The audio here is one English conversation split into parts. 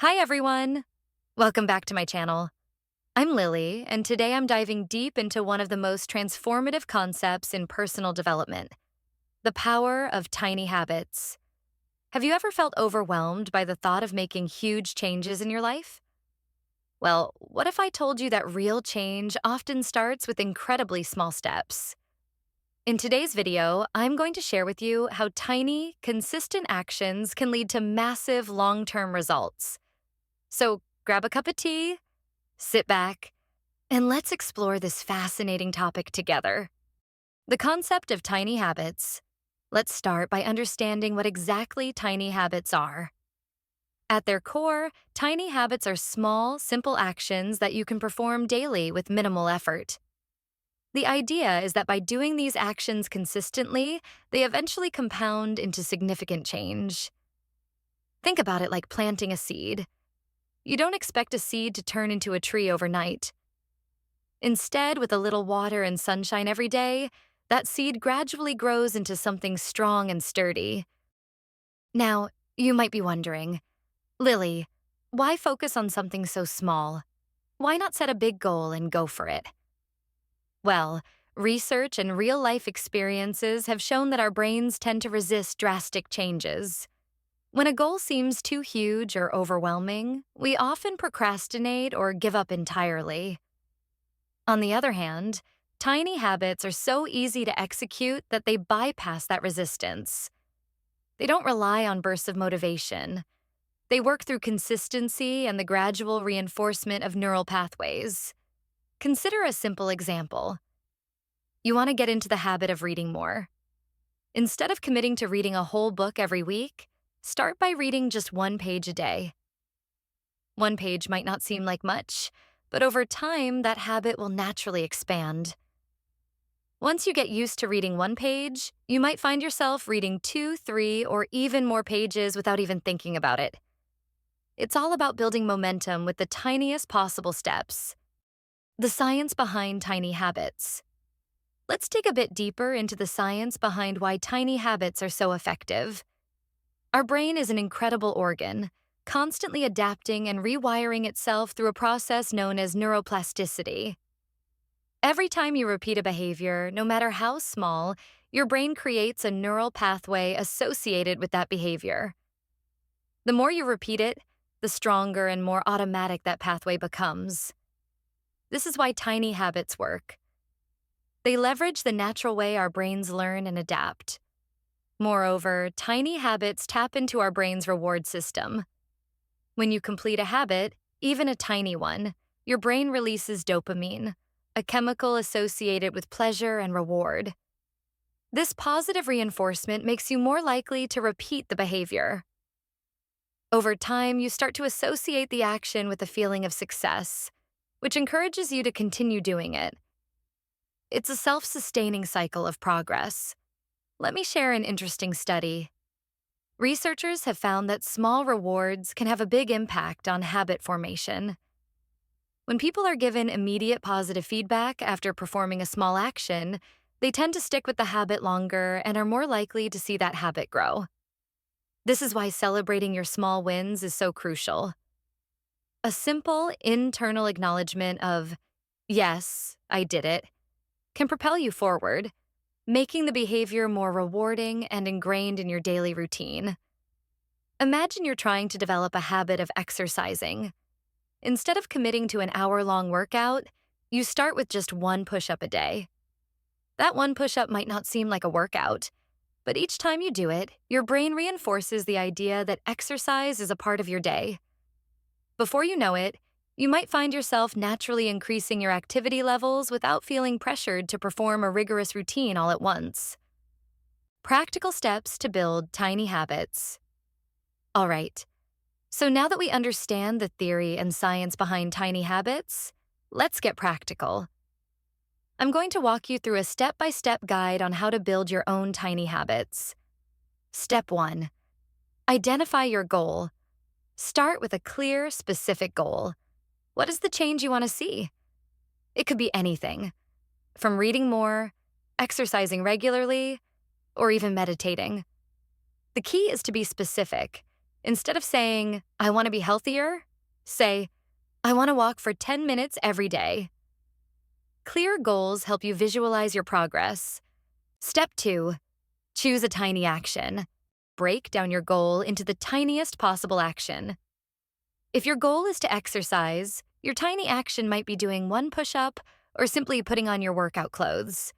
Hi, everyone. Welcome back to my channel. I'm Lily, and today I'm diving deep into one of the most transformative concepts in personal development, the power of tiny habits. Have you ever felt overwhelmed by the thought of making huge changes in your life? Well, what if I told you that real change often starts with incredibly small steps? In today's video, I'm going to share with you how tiny, consistent actions can lead to massive long-term results. So grab a cup of tea, sit back, and let's explore this fascinating topic together. The concept of tiny habits. Let's start by understanding what exactly tiny habits are. At their core, tiny habits are small, simple actions that you can perform daily with minimal effort. The idea is that by doing these actions consistently, they eventually compound into significant change. Think about it like planting a seed. You don't expect a seed to turn into a tree overnight. Instead, with a little water and sunshine every day, that seed gradually grows into something strong and sturdy. Now, you might be wondering, Lily, why focus on something so small? Why not set a big goal and go for it? Well, research and real-life experiences have shown that our brains tend to resist drastic changes. When a goal seems too huge or overwhelming, we often procrastinate or give up entirely. On the other hand, tiny habits are so easy to execute that they bypass that resistance. They don't rely on bursts of motivation. They work through consistency and the gradual reinforcement of neural pathways. Consider a simple example. You want to get into the habit of reading more. Instead of committing to reading a whole book every week, start by reading just one page a day. One page might not seem like much, but over time, that habit will naturally expand. Once you get used to reading one page, you might find yourself reading 2, 3, or even more pages without even thinking about it. It's all about building momentum with the tiniest possible steps. The science behind tiny habits. Let's dig a bit deeper into the science behind why tiny habits are so effective. Our brain is an incredible organ, constantly adapting and rewiring itself through a process known as neuroplasticity. Every time you repeat a behavior, no matter how small, your brain creates a neural pathway associated with that behavior. The more you repeat it, the stronger and more automatic that pathway becomes. This is why tiny habits work. They leverage the natural way our brains learn and adapt. Moreover, tiny habits tap into our brain's reward system. When you complete a habit, even a tiny one, your brain releases dopamine, a chemical associated with pleasure and reward. This positive reinforcement makes you more likely to repeat the behavior. Over time, you start to associate the action with a feeling of success, which encourages you to continue doing it. It's a self-sustaining cycle of progress. Let me share an interesting study. Researchers have found that small rewards can have a big impact on habit formation. When people are given immediate positive feedback after performing a small action, they tend to stick with the habit longer and are more likely to see that habit grow. This is why celebrating your small wins is so crucial. A simple internal acknowledgement of, "Yes, I did it," can propel you forward, making the behavior more rewarding and ingrained in your daily routine. Imagine you're trying to develop a habit of exercising. Instead of committing to an hour-long workout, you start with just one push-up a day. That one push-up might not seem like a workout, but each time you do it, your brain reinforces the idea that exercise is a part of your day. Before you know it, you might find yourself naturally increasing your activity levels without feeling pressured to perform a rigorous routine all at once. Practical steps to build tiny habits. All right, so now that we understand the theory and science behind tiny habits, let's get practical. I'm going to walk you through a step-by-step guide on how to build your own tiny habits. Step 1. Identify your goal. Start with a clear, specific goal. What is the change you want to see? It could be anything, from reading more, exercising regularly, or even meditating. The key is to be specific. Instead of saying, I want to be healthier, say, I want to walk for 10 minutes every day. Clear goals help you visualize your progress. Step 2, choose a tiny action. Break down your goal into the tiniest possible action. If your goal is to exercise, your tiny action might be doing one push-up or simply putting on your workout clothes.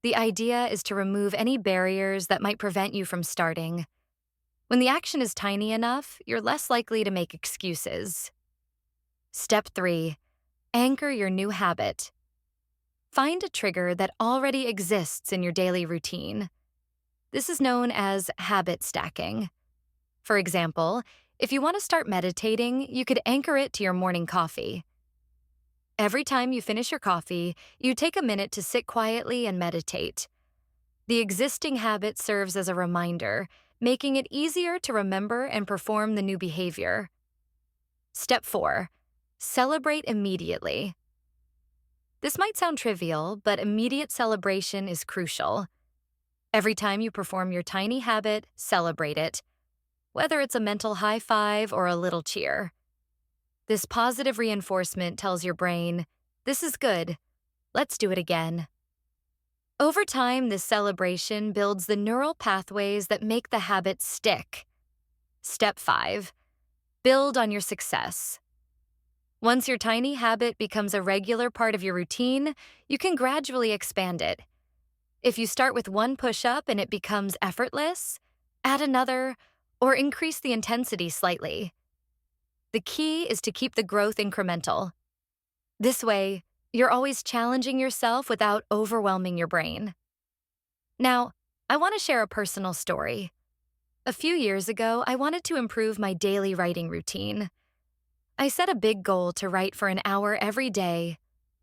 The idea is to remove any barriers that might prevent you from starting. When the action is tiny enough, you're less likely to make excuses. Step 3, anchor your new habit. Find a trigger that already exists in your daily routine. This is known as habit stacking. For example, if you want to start meditating, you could anchor it to your morning coffee. Every time you finish your coffee, you take a minute to sit quietly and meditate. The existing habit serves as a reminder, making it easier to remember and perform the new behavior. Step 4, celebrate immediately. This might sound trivial, but immediate celebration is crucial. Every time you perform your tiny habit, celebrate it, whether it's a mental high five or a little cheer. This positive reinforcement tells your brain, this is good, let's do it again. Over time, this celebration builds the neural pathways that make the habit stick. Step 5, build on your success. Once your tiny habit becomes a regular part of your routine, you can gradually expand it. If you start with one push-up and it becomes effortless, add another, or increase the intensity slightly. The key is to keep the growth incremental. This way, you're always challenging yourself without overwhelming your brain. Now, I want to share a personal story. A few years ago, I wanted to improve my daily writing routine. I set a big goal to write for an hour every day,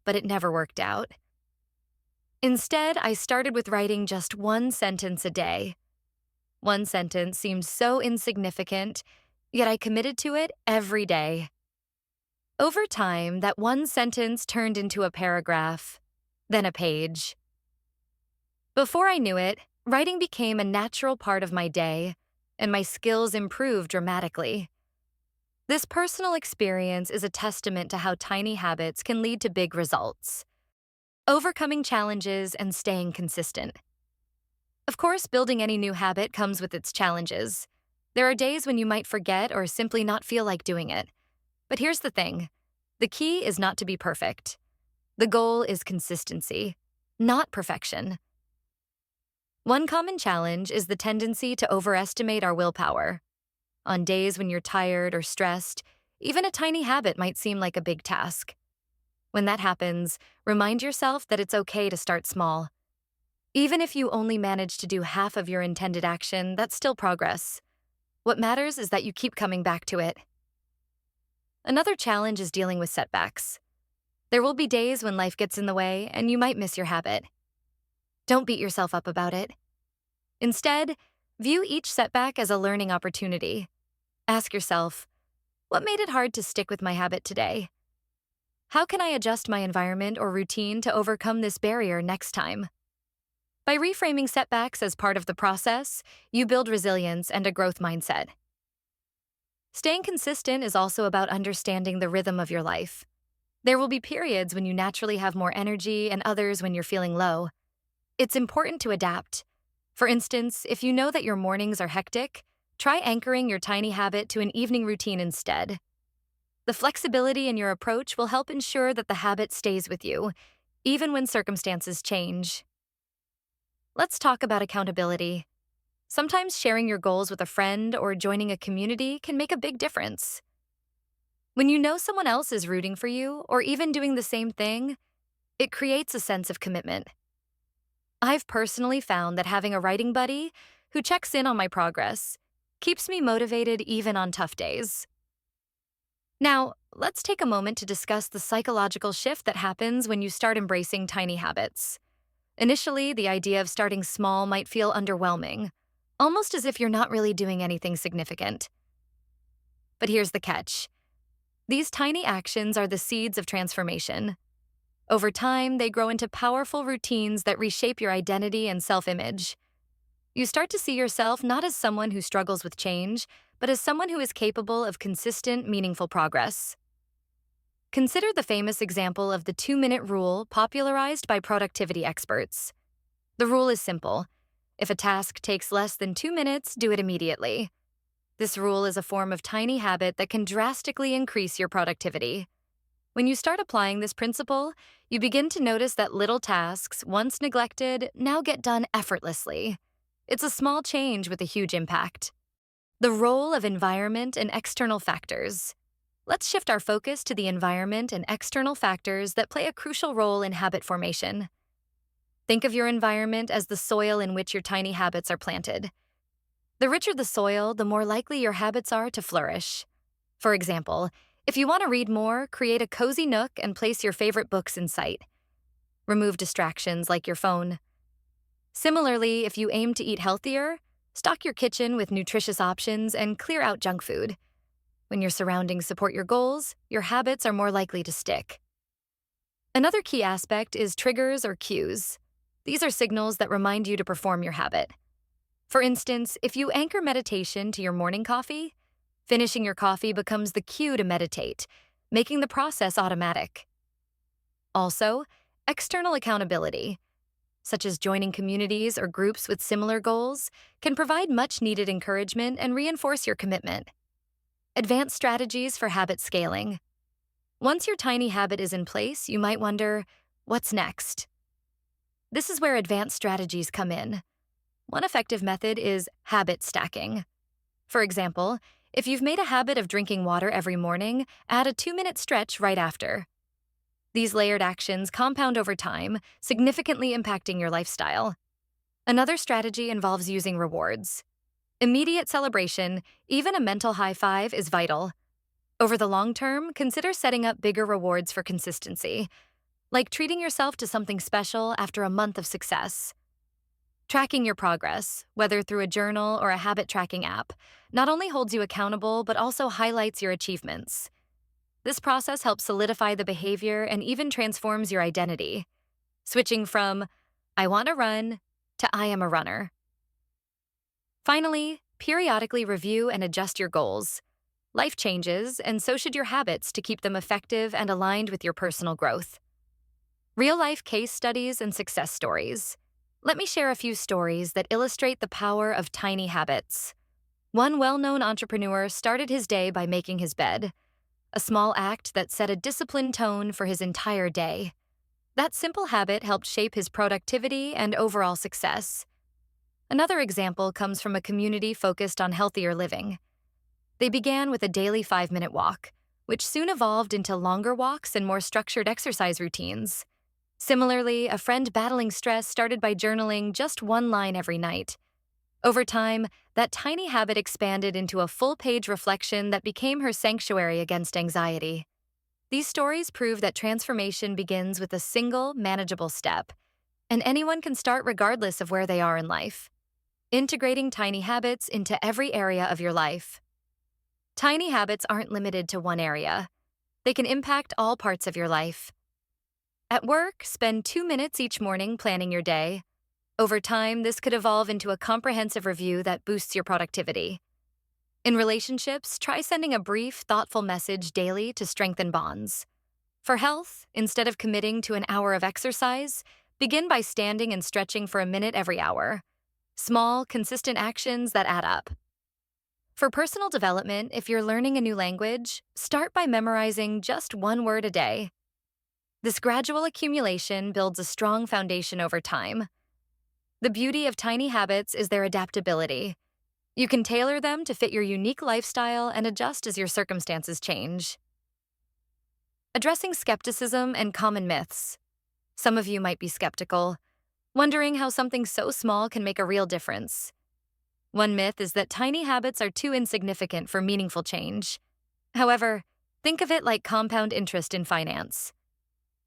but it never worked out. Instead, I started with writing just one sentence a day. One sentence seemed so insignificant, yet I committed to it every day. Over time, that one sentence turned into a paragraph, then a page. Before I knew it, writing became a natural part of my day, and my skills improved dramatically. This personal experience is a testament to how tiny habits can lead to big results. Overcoming challenges and staying consistent. Of course, building any new habit comes with its challenges. There are days when you might forget or simply not feel like doing it. But here's the thing. The key is not to be perfect. The goal is consistency, not perfection. One common challenge is the tendency to overestimate our willpower. On days when you're tired or stressed, even a tiny habit might seem like a big task. When that happens, remind yourself that it's okay to start small. Even if you only manage to do half of your intended action, that's still progress. What matters is that you keep coming back to it. Another challenge is dealing with setbacks. There will be days when life gets in the way and you might miss your habit. Don't beat yourself up about it. Instead, view each setback as a learning opportunity. Ask yourself, what made it hard to stick with my habit today? How can I adjust my environment or routine to overcome this barrier next time? By reframing setbacks as part of the process, you build resilience and a growth mindset. Staying consistent is also about understanding the rhythm of your life. There will be periods when you naturally have more energy and others when you're feeling low. It's important to adapt. For instance, if you know that your mornings are hectic, try anchoring your tiny habit to an evening routine instead. The flexibility in your approach will help ensure that the habit stays with you, even when circumstances change. Let's talk about accountability. Sometimes sharing your goals with a friend or joining a community can make a big difference. When you know someone else is rooting for you or even doing the same thing, it creates a sense of commitment. I've personally found that having a writing buddy who checks in on my progress keeps me motivated even on tough days. Now, let's take a moment to discuss the psychological shift that happens when you start embracing tiny habits. Initially, the idea of starting small might feel underwhelming, almost as if you're not really doing anything significant. But here's the catch. These tiny actions are the seeds of transformation. Over time, they grow into powerful routines that reshape your identity and self-image. You start to see yourself not as someone who struggles with change, but as someone who is capable of consistent, meaningful progress. Consider the famous example of the 2-minute rule popularized by productivity experts. The rule is simple. If a task takes less than 2 minutes, do it immediately. This rule is a form of tiny habit that can drastically increase your productivity. When you start applying this principle, you begin to notice that little tasks, once neglected, now get done effortlessly. It's a small change with a huge impact. The role of environment and external factors. Let's shift our focus to the environment and external factors that play a crucial role in habit formation. Think of your environment as the soil in which your tiny habits are planted. The richer the soil, the more likely your habits are to flourish. For example, if you want to read more, create a cozy nook and place your favorite books in sight. Remove distractions like your phone. Similarly, if you aim to eat healthier, stock your kitchen with nutritious options and clear out junk food. When your surroundings support your goals, your habits are more likely to stick. Another key aspect is triggers or cues. These are signals that remind you to perform your habit. For instance, if you anchor meditation to your morning coffee, finishing your coffee becomes the cue to meditate, making the process automatic. Also, external accountability, such as joining communities or groups with similar goals, can provide much-needed encouragement and reinforce your commitment. Advanced strategies for habit scaling. Once your tiny habit is in place, you might wonder, what's next? This is where advanced strategies come in. One effective method is habit stacking. For example, if you've made a habit of drinking water every morning, add a 2-minute stretch right after. These layered actions compound over time, significantly impacting your lifestyle. Another strategy involves using rewards. Immediate celebration, even a mental high five, is vital. Over the long term, consider setting up bigger rewards for consistency, like treating yourself to something special after a month of success. Tracking your progress, whether through a journal or a habit tracking app, not only holds you accountable but also highlights your achievements. This process helps solidify the behavior and even transforms your identity, switching from "I want to run" to "I am a runner." Finally, periodically review and adjust your goals. Life changes, and so should your habits to keep them effective and aligned with your personal growth. Real-life case studies and success stories. Let me share a few stories that illustrate the power of tiny habits. One well-known entrepreneur started his day by making his bed, a small act that set a disciplined tone for his entire day. That simple habit helped shape his productivity and overall success. Another example comes from a community focused on healthier living. They began with a daily 5-minute walk, which soon evolved into longer walks and more structured exercise routines. Similarly, a friend battling stress started by journaling just one line every night. Over time, that tiny habit expanded into a full-page reflection that became her sanctuary against anxiety. These stories prove that transformation begins with a single, manageable step, and anyone can start regardless of where they are in life. Integrating tiny habits into every area of your life. Tiny habits aren't limited to one area. They can impact all parts of your life. At work, spend 2 minutes each morning planning your day. Over time, this could evolve into a comprehensive review that boosts your productivity. In relationships, try sending a brief, thoughtful message daily to strengthen bonds. For health, instead of committing to an hour of exercise, begin by standing and stretching for a minute every hour. Small, consistent actions that add up. For personal development, if you're learning a new language, start by memorizing just one word a day. This gradual accumulation builds a strong foundation over time. The beauty of tiny habits is their adaptability. You can tailor them to fit your unique lifestyle and adjust as your circumstances change. Addressing skepticism and common myths. Some of you might be skeptical, wondering how something so small can make a real difference. One myth is that tiny habits are too insignificant for meaningful change. However, think of it like compound interest in finance.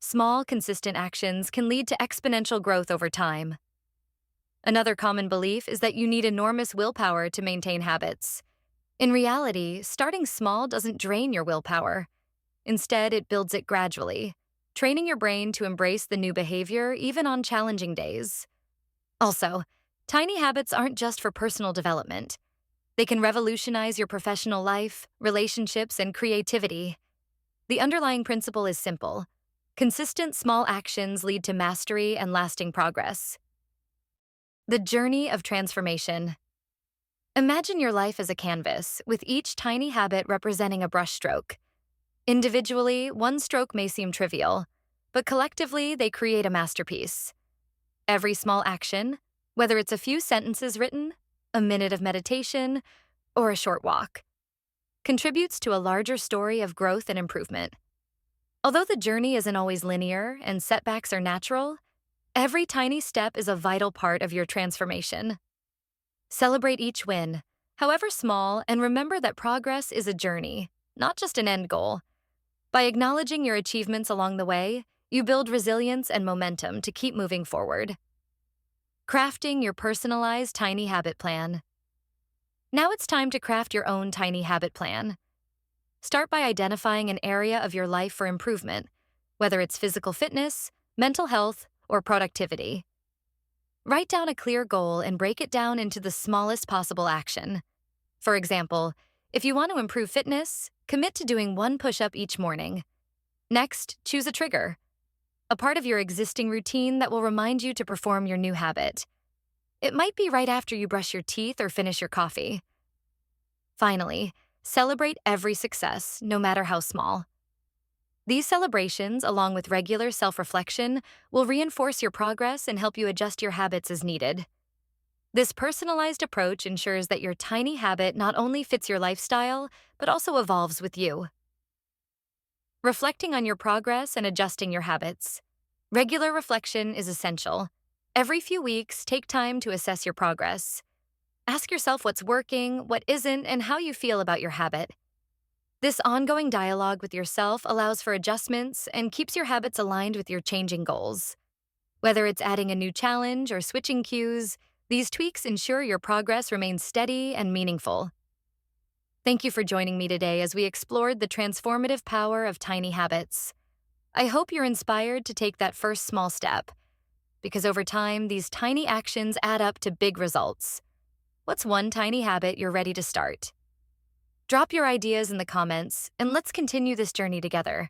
Small, consistent actions can lead to exponential growth over time. Another common belief is that you need enormous willpower to maintain habits. In reality, starting small doesn't drain your willpower. Instead, it builds it gradually, training your brain to embrace the new behavior even on challenging days. Also, tiny habits aren't just for personal development. They can revolutionize your professional life, relationships, and creativity. The underlying principle is simple. Consistent small actions lead to mastery and lasting progress. The journey of transformation. Imagine your life as a canvas, with each tiny habit representing a brushstroke. Individually, one stroke may seem trivial, but collectively, they create a masterpiece. Every small action, whether it's a few sentences written, a minute of meditation, or a short walk, contributes to a larger story of growth and improvement. Although the journey isn't always linear and setbacks are natural, every tiny step is a vital part of your transformation. Celebrate each win, however small, and remember that progress is a journey, not just an end goal. By acknowledging your achievements along the way, you build resilience and momentum to keep moving forward. Crafting your personalized tiny habit plan. Now it's time to craft your own tiny habit plan. Start by identifying an area of your life for improvement, whether it's physical fitness, mental health, or productivity. Write down a clear goal and break it down into the smallest possible action. For example, if you want to improve fitness, commit to doing one push-up each morning. Next, choose a trigger, a part of your existing routine that will remind you to perform your new habit. It might be right after you brush your teeth or finish your coffee. Finally, celebrate every success, no matter how small. These celebrations, along with regular self-reflection, will reinforce your progress and help you adjust your habits as needed. This personalized approach ensures that your tiny habit not only fits your lifestyle, but also evolves with you. Reflecting on your progress and adjusting your habits. Regular reflection is essential. Every few weeks, take time to assess your progress. Ask yourself what's working, what isn't, and how you feel about your habit. This ongoing dialogue with yourself allows for adjustments and keeps your habits aligned with your changing goals. Whether it's adding a new challenge or switching cues, these tweaks ensure your progress remains steady and meaningful. Thank you for joining me today as we explored the transformative power of tiny habits. I hope you're inspired to take that first small step, because over time, these tiny actions add up to big results. What's one tiny habit you're ready to start? Drop your ideas in the comments, and let's continue this journey together.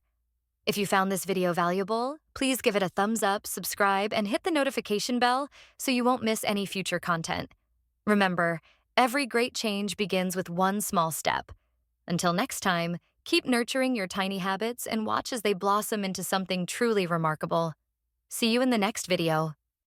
If you found this video valuable, please give it a thumbs up, subscribe, and hit the notification bell so you won't miss any future content. Remember, every great change begins with one small step. Until next time, keep nurturing your tiny habits and watch as they blossom into something truly remarkable. See you in the next video.